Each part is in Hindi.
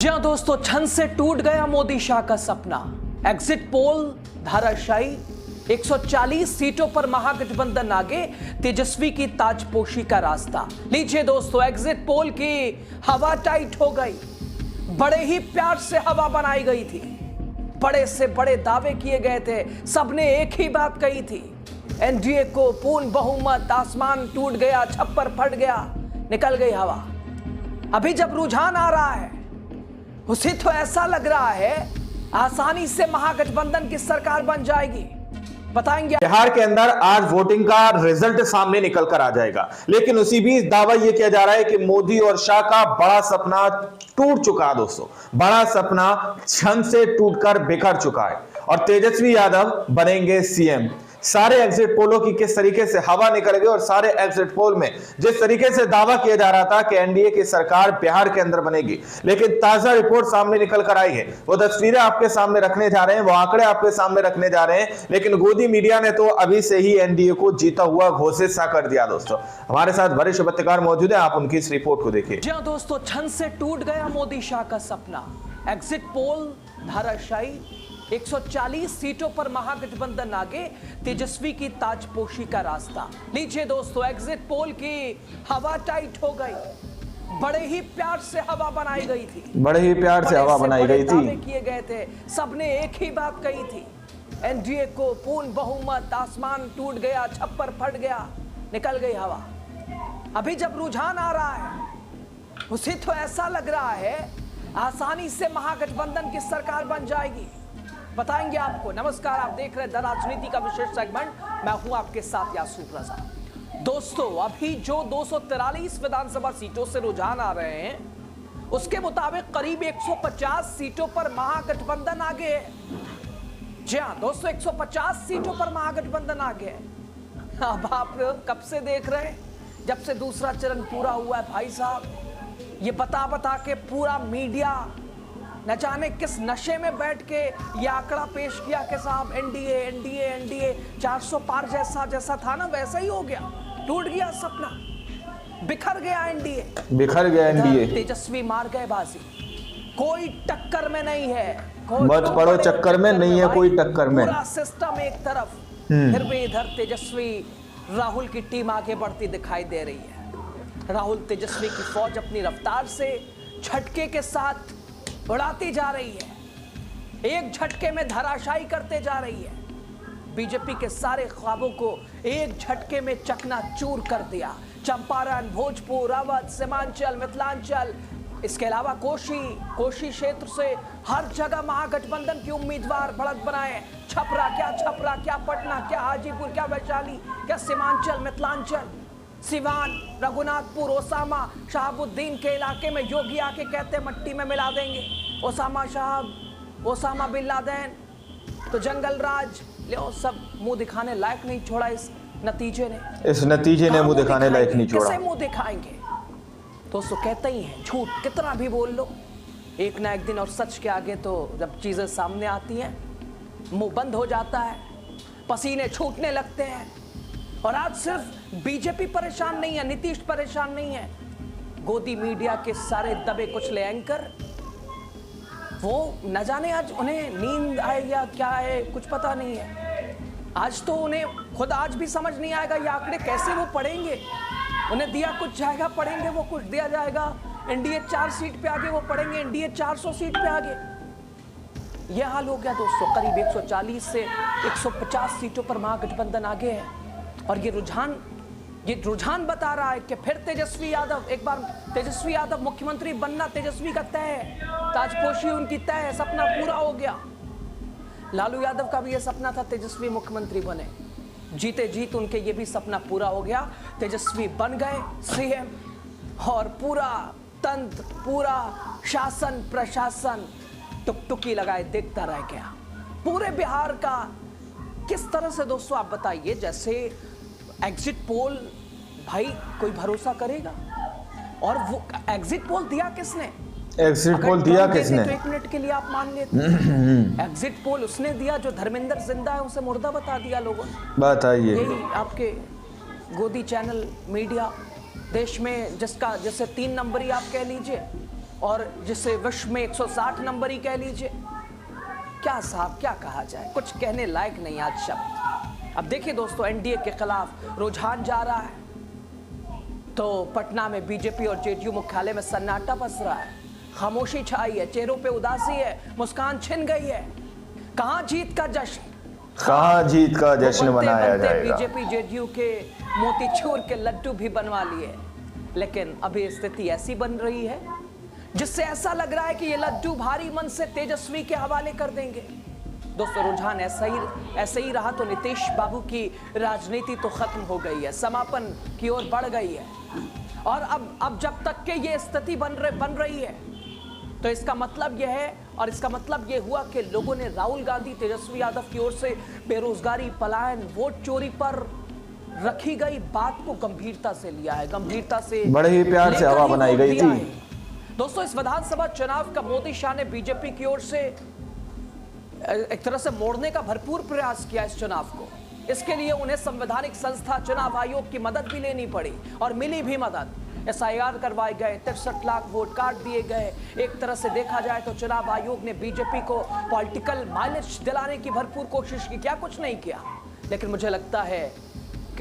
जी हां दोस्तों, छन से टूट गया मोदी शाह का सपना। एग्जिट पोल धाराशायी, 140 सीटों पर महागठबंधन आगे, तेजस्वी की ताजपोशी का रास्ता। लीजिए दोस्तों, एग्जिट पोल की हवा टाइट हो गई। बड़े ही प्यार से हवा बनाई गई थी, बड़े से बड़े दावे किए गए थे, सबने एक ही बात कही थी, एनडीए को पूर्ण बहुमत। आसमान टूट गया, छप्पर फट गया, निकल गई हवा। अभी जब रुझान आ रहा है, उसे तो ऐसा लग रहा है आसानी से महागठबंधन की सरकार बन जाएगी। बताएंगे बिहार के अंदर आज वोटिंग का रिजल्ट सामने निकल कर आ जाएगा, लेकिन उसी बीच दावा यह किया जा रहा है कि मोदी और शाह का बड़ा सपना टूट चुका है। दोस्तों, बड़ा सपना क्षण से टूटकर बिखर चुका है और तेजस्वी यादव बनेंगे सीएम। सारे एग्जिट पोलों की किस तरीके से हवा निकल गई और सारे एग्जिट पोल में जिस तरीके से दावा किया जा रहा था कि एनडीए की सरकार बिहार के अंदर बनेगी, लेकिन ताजा रिपोर्ट सामने निकल कर आई है। वो तस्वीरें आपके सामने रखने जा रहे हैं, वो आंकड़े आपके सामने रखने जा रहे हैं, लेकिन गोदी मीडिया ने तो अभी से ही एनडीए को जीता हुआ घोषित सा कर दिया। दोस्तों, हमारे साथ वरिष्ठ पत्रकार मौजूद है, आप उनकी इस रिपोर्ट को देखिए। जी हां दोस्तों, छन से टूट गया मोदी शाह का सपना। एग्जिट पोल धाराशायी, 140 सीटों पर महागठबंधन आगे, तेजस्वी की ताजपोशी का रास्ता। लीजिए दोस्तों, एग्जिट पोल की हवा टाइट हो गई। बड़े ही प्यार से हवा बनाई गई थी, बड़े ही प्यार से हवा बनाई गई थी, किए गए थे, सबने एक ही बात कही थी, एनडीए को पूर्ण बहुमत। आसमान टूट गया, छप्पर फट गया, निकल गई हवा। अभी जब रुझान आ रहा है, उसे तो ऐसा लग रहा है आसानी से महागठबंधन की सरकार बन जाएगी। बताएंगे आपको। नमस्कार, आप देख रहे हैं द राजनीति का विशेष सेगमेंट, मैं हूं आपके साथ यासूफ रजा। दोस्तों, अभी जो 243 विधानसभा सीटों से रुझान आ रहे हैं, उसके मुताबिक करीब 150 सीटों पर महागठबंधन आगे है। जी हां दोस्तों, 150 सीटों पर महागठबंधन आगे है। अब आप कब से देख रहे हैं? जब से दूसरा चरण पूरा हुआ है भाई साहब। ये बता के पूरा मीडिया न जाने किस नशे में बैठ के ये आंकड़ा पेश किया कि साहब एनडीए 400 पार जैसा था ना, वैसा ही हो गया। टूट गया सपना, बिखर गया एनडीए। तेजस्वी मार गए बाजी, कोई टक्कर में नहीं है, मत पड़ो चक्कर में नहीं है कोई टक्कर में। पूरा सिस्टम एक तरफ, फिर भी इधर तेजस्वी राहुल की टीम आगे बढ़ती दिखाई दे रही है। राहुल तेजस्वी की फौज अपनी रफ्तार से झटके के साथ उड़ाती जा रही है, एक झटके में धराशायी करते जा रही है। बीजेपी के सारे ख्वाबों को एक झटके में चकनाचूर कर दिया। चंपारण, भोजपुर, अवध, सीमांचल, मिथिलांचल, इसके अलावा कोशी क्षेत्र से हर जगह महागठबंधन के उम्मीदवार बढ़त बनाए। छपरा क्या पटना, क्या हाजीपुर, क्या वैशाली, क्या सीमांचल, मिथिलांचल, सिवान, रघुनाथपुर, ओसामा, शहाबुद्दीन के इलाके में योगी आके कहते मट्टी में मिला देंगे ओसामा साहब, ओसामा बिन लादेन, तो जंगल राज ले सब मुंह दिखाने लायक नहीं छोड़ा। इस नतीजे ने मुंह दिखाने लायक नहीं छोड़ा। कैसे मुंह दिखाएंगे दोस्तों? कहते ही हैं झूठ कितना भी बोल लो, एक ना एक दिन और सच के आगे तो जब चीजें सामने आती हैं, मुंह बंद हो जाता है, पसीने छूटने लगते हैं। और आज सिर्फ बीजेपी परेशान नहीं है, नीतीश परेशान नहीं है, गोदी मीडिया के सारे दबे कुचले एंकर, वो न जाने आज उन्हें नींद आए या क्या है, कुछ पता नहीं है। आज तो उन्हें खुद आज भी समझ नहीं आएगा ये आंकड़े कैसे वो पढ़ेंगे। उन्हें दिया कुछ जाएगा, पढ़ेंगे वो कुछ दिया जाएगा। एनडीए 4 सीट पे आगे, वो पढ़ेंगे एनडीए 400 सीट पे आगे। ये हाल हो गया दोस्तों। करीब 140 से 150 सीटों पर महागठबंधन आगे है और ये रुझान बता रहा है कि फिर तेजस्वी यादव मुख्यमंत्री बनना तेजस्वी का तय है। ताजपोशी उनकी तय है, सपना पूरा हो गया। लालू यादव का भी ये सपना था तेजस्वी मुख्यमंत्री बने, जीते जीत उनके ये भी सपना पूरा हो गया। तेजस्वी बन गए सीएम और पूरा तंत्र, पूरा शासन प्रशासन टुकटुकी लगाए देखता रह गया। पूरे बिहार का किस तरह से दोस्तों आप बताइए, जैसे एग्जिट पोल, भाई कोई भरोसा करेगा? और वो एग्जिट पोल दिया किसने? तो 1 मिनट के लिए आप मान लेते, एग्जिट पोल उसने दिया जो धर्मेंद्र जिंदा है, उसे मुर्दा बता दिया लोगों ने। बताइए, यही आपके गोदी चैनल मीडिया देश में, जिससे 3 नंबरी आप कह लीजिए, और जिसे विश्व में 160 नंबर ही कह लीजिए। क्या साहब, क्या कहा जाए, कुछ कहने लायक नहीं आज शब्द। अब देखिए दोस्तों, एनडीए के खिलाफ रुझान जा रहा है तो पटना में बीजेपी और जेडीयू मुख्यालय में सन्नाटा पस रहा है, खामोशी छाई है, चेहरों पे उदासी है, मुस्कान छिन गई है। कहां जीत का जश्न, कहां जीत का जश्न मनाया जाएगा। बीजेपी जेडीयू के मोतीचूर के लड्डू भी बनवा लिए, लेकिन अभी स्थिति ऐसी बन रही है जिससे ऐसा लग रहा है कि ये लड्डू भारी मन से तेजस्वी के हवाले कर देंगे। दोस्तों, रुझान ऐसे ही रहा तो नीतीश बाबू की राजनीति तो खत्म हो गई है, समापन की ओर बढ़ गई है। और अब जब तक के ये स्थिति बन रही है तो इसका मतलब यह है, और इसका मतलब यह हुआ कि लोगों ने राहुल गांधी, तेजस्वी यादव की ओर से बेरोजगारी, पलायन, वोट चोरी पर रखी गई बात को गंभीरता से लिया है, गंभीरता से, बड़े ही प्यार से हवा बनाई गई थी। दोस्तों, इस विधानसभा चुनाव का मोदी शाह ने बीजेपी की ओर से एक तरह से मोड़ने का भरपूर प्रयास किया इस चुनाव को। इसके लिए उन्हें संवैधानिक संस्था चुनाव आयोग की मदद भी लेनी पड़ी और मिली भी मदद। SIR करवाए गए, 63 लाख वोट कार्ड दिए गए। एक तरह से देखा जाए तो चुनाव आयोग ने बीजेपी को पॉलिटिकल माइलेज दिलाने की भरपूर कोशिश की, क्या कुछ नहीं किया। लेकिन मुझे लगता है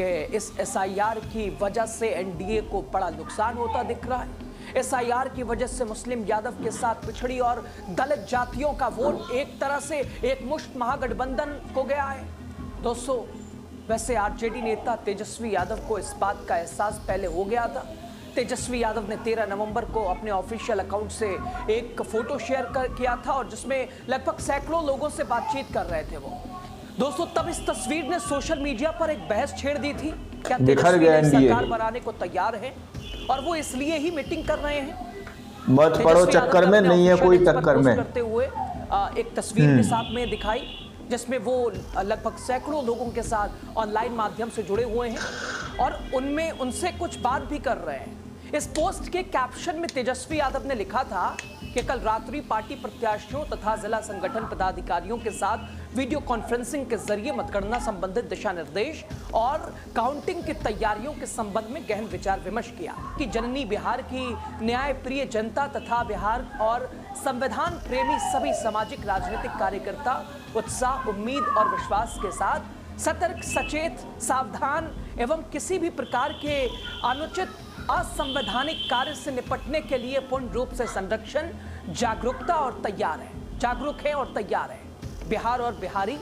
कि इस SIR की वजह से एनडीए को बड़ा नुकसान होता दिख रहा है। SIR की वजह से मुस्लिम यादव के साथ पिछड़ी और दलित जातियों का वोट एक तरह से एक मुश्त महागठबंधन हो गया है। दोस्तों, वैसे आरजेडी नेता तेजस्वी यादव को इस बात का एहसास पहले हो गया था। तेजस्वी यादव ने 13 नवंबर को अपने ऑफिशियल अकाउंट से एक फोटो शेयर किया था और जिसमें लगभग सैकड़ों लोगों से बातचीत कर रहे थे वो। दोस्तों, तब इस तस्वीर ने सोशल मीडिया पर एक बहस छेड़ दी थी, क्या तेजस्वी सरकार बनाने को तैयार है और वो इसलिए ही मीटिंग कर रहे हैं। मत पड़ो चक्कर में, नहीं है कोई टक्कर में करते हुए एक तस्वीर के साथ में दिखाई जिसमें वो लगभग सैकड़ों लोगों के साथ ऑनलाइन माध्यम से जुड़े हुए हैं और उनमें उनसे कुछ बात भी कर रहे हैं। इस पोस्ट के कैप्शन में तेजस्वी यादव ने लिखा था कि कल रात्रि पार्टी प्रत्याशियों तथा जिला संगठन पदाधिकारियों के साथ वीडियो कॉन्फ्रेंसिंग के जरिए मतगणना संबंधित दिशा निर्देश और काउंटिंग की तैयारियों के संबंध में गहन विचार विमर्श किया कि जननी बिहार की न्याय प्रिय जनता तथा बिहार और संविधान प्रेमी सभी सामाजिक राजनीतिक कार्यकर्ता उत्साह, उम्मीद और विश्वास के साथ सतर्क, सचेत, सावधान एवं किसी भी प्रकार के अनुचित असंवैधानिक कार्य से निपटने के लिए पूर्ण रूप से संरक्षण, जागरूकता और तैयार है, जागरूक है और तैयार है। बिहार और बिहारी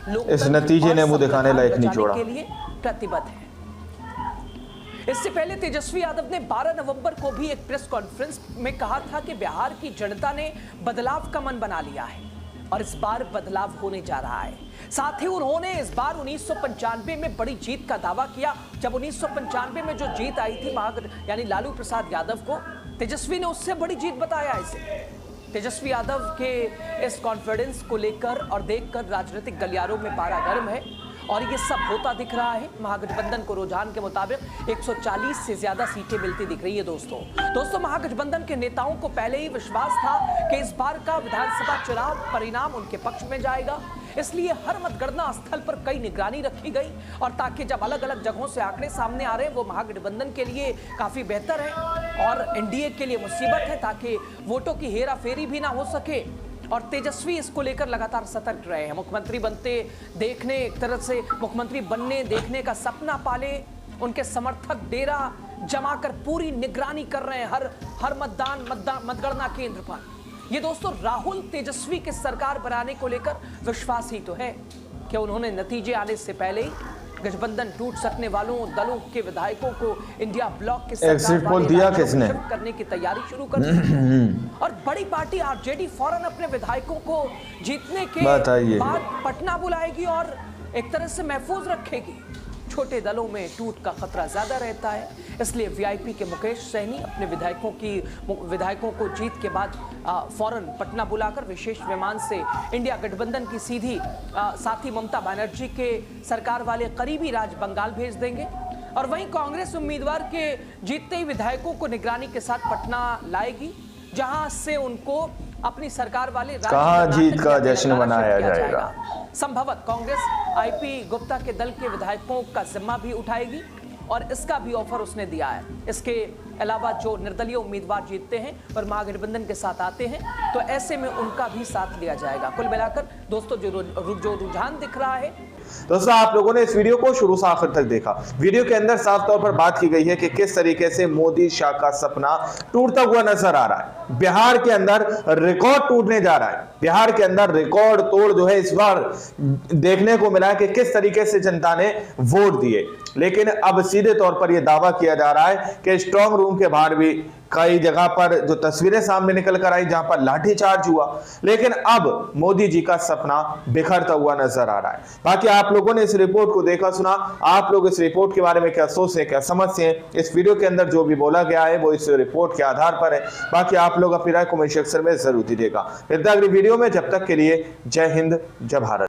लोग इस नतीजे ने मुंह दिखाने लायक नहीं छोड़ा, के लिए प्रतिबद्ध है। इससे पहले तेजस्वी यादव ने 12 नवंबर को भी एक प्रेस कॉन्फ्रेंस में कहा था कि बिहार की जनता ने बदलाव का मन बना लिया है और इस बार बदलाव होने जा रहा है। साथ ही उन्होंने इस बार 1995 में बड़ी जीत का दावा किया। जब 1995 में जो जीत आई थी यानी लालू प्रसाद यादव को, तेजस्वी ने उससे बड़ी जीत बताया इसे। तेजस्वी यादव के इस कॉन्फिडेंस को लेकर और देखकर राजनीतिक गलियारों में पारा गर्म है और ये सब होता दिख रहा है। महागठबंधन को रुझान के मुताबिक 140 से ज्यादा सीटें मिलती दिख रही है। दोस्तों, महागठबंधन के नेताओं को पहले ही विश्वास था कि इस बार का विधानसभा चुनाव परिणाम उनके पक्ष में जाएगा, इसलिए हर मतगणना स्थल पर कई निगरानी रखी गई और ताकि जब अलग अलग जगहों से आंकड़े सामने आ रहे हैं वो महागठबंधन के लिए काफी बेहतर है और एनडीए के लिए मुसीबत है, ताकि वोटों की हेराफेरी भी ना हो सके। और तेजस्वी इसको लेकर लगातार सतर्क रहे हैं। मुख्यमंत्री बनते देखने, एक तरह से मुख्यमंत्री बनने देखने का सपना पाले, उनके समर्थक डेरा जमाकर पूरी निगरानी कर रहे हैं हर मतगणना केंद्र पर। ये दोस्तों, राहुल तेजस्वी की सरकार बनाने को लेकर विश्वास ही तो है कि उन्होंने नतीजे आने से पहले ही गठबंधन टूट सकने वालों दलों के विधायकों को इंडिया ब्लॉक के एग्जिट पोल दिया किसने करने की तैयारी शुरू कर दी और बड़ी पार्टी आरजेडी फौरन अपने विधायकों को जीतने के बाद पटना बुलाएगी और एक तरह से महफूज रखेगी। छोटे दलों में टूट का खतरा ज्यादा रहता है, इसलिए वीआईपी के मुकेश सहनी अपने विधायकों को जीत के बाद फौरन पटना बुलाकर विशेष विमान से इंडिया गठबंधन की सीधी साथी ममता बनर्जी के सरकार वाले करीबी राज्य बंगाल भेज देंगे और वहीं कांग्रेस उम्मीदवार के जीतते ही विधायकों को निगरानी के साथ पटना लाएगी, जहां से उनको अपनी सरकार वाले कहां जीत का जश्न मनाया जाएगा। संभवत कांग्रेस आईपी गुप्ता के दल के विधायकों का जिम्मा भी उठाएगी और इसका भी ऑफर उसने दिया है। इसके अलावा जो निर्दलीय उम्मीदवार जीतते हैं और महागठबंधन के साथ आते हैं तो ऐसे में उनका भी साथ लिया जाएगा। कुल मिलाकर दोस्तों जो रुझान दिख रहा है। दोस्तों आप लोगों ने इस वीडियो को शुरू से आखिर तक देखा। वीडियो के अंदर साफ तौर पर बात की गई है कि किस तरीके से मोदी शाह का सपना टूटता हुआ नजर आ रहा है। बिहार के अंदर रिकॉर्ड टूटने जा रहा है। बिहार के अंदर रिकॉर्ड तोड़ जो है इस बार देखने को मिला है कि किस तरीके से जनता ने वोट दिए। लेकिन अब सीधे तौर पर यह दावा किया जा रहा है कि स्ट्रांग रूम के बाहर भी कई जगह पर जो तस्वीरें सामने निकल कर आई जहां पर लाठीचार्ज हुआ, लेकिन अब मोदी जी का सपना बिखरता हुआ नजर आ रहा है। बाकी आप लोगों ने इस रिपोर्ट को देखा सुना, आप लोग इस रिपोर्ट के बारे में क्या सोचते हैं, क्या समझते हैं? इस वीडियो के अंदर जो भी बोला गया है वो इस रिपोर्ट के आधार पर है। बाकी आप लोग अपनी राय कमेंट सेक्शन में जरूर दीजिएगा। मिलते हैं अगली वीडियो में, जब तक के लिए जय हिंद, जय भारत।